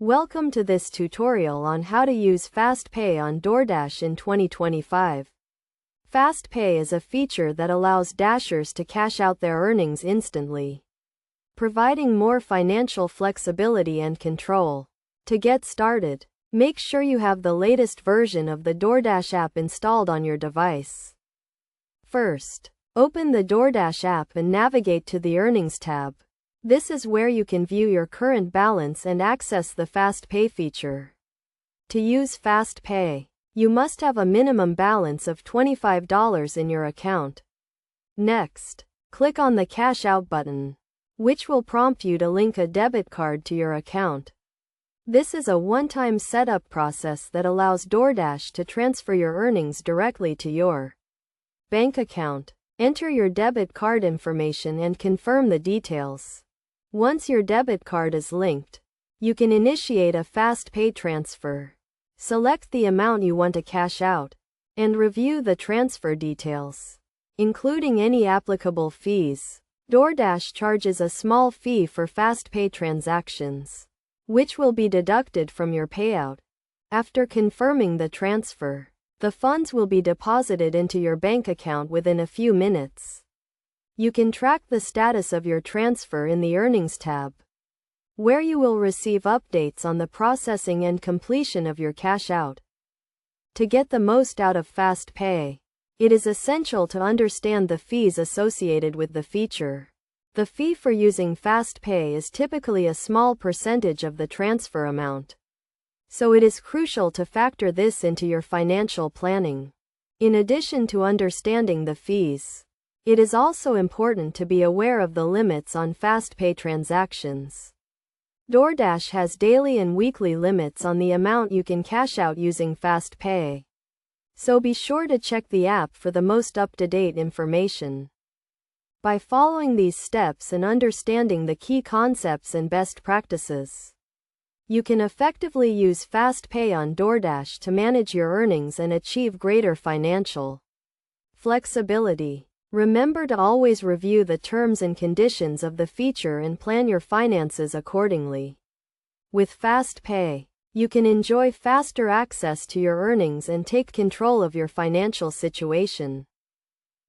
Welcome to this tutorial on how to use Fast Pay on DoorDash in 2025. Fast Pay is a feature that allows Dashers to cash out their earnings instantly, providing more financial flexibility and control. To get started, make sure you have the latest version of the DoorDash app installed on your device. First, open the DoorDash app and navigate to the Earnings tab. This is where you can view your current balance and access the Fast Pay feature. To use Fast Pay, you must have a minimum balance of $25 in your account. Next, click on the Cash Out button, which will prompt you to link a debit card to your account. This is a one-time setup process that allows DoorDash to transfer your earnings directly to your bank account. Enter your debit card information and confirm the details. Once your debit card is linked, you can initiate a Fast Pay transfer. Select the amount you want to cash out, and review the transfer details, including any applicable fees. DoorDash charges a small fee for Fast Pay transactions, which will be deducted from your payout. After confirming the transfer, the funds will be deposited into your bank account within a few minutes. You can track the status of your transfer in the Earnings tab, where you will receive updates on the processing and completion of your cash out. To get the most out of Fast Pay, it is essential to understand the fees associated with the feature. The fee for using Fast Pay is typically a small percentage of the transfer amount, so it is crucial to factor this into your financial planning. In addition to understanding the fees, it is also important to be aware of the limits on Fast Pay transactions. DoorDash has daily and weekly limits on the amount you can cash out using Fast Pay, so be sure to check the app for the most up-to-date information. By following these steps and understanding the key concepts and best practices, you can effectively use Fast Pay on DoorDash to manage your earnings and achieve greater financial flexibility. Remember to always review the terms and conditions of the feature and plan your finances accordingly. With Fast Pay, you can enjoy faster access to your earnings and take control of your financial situation.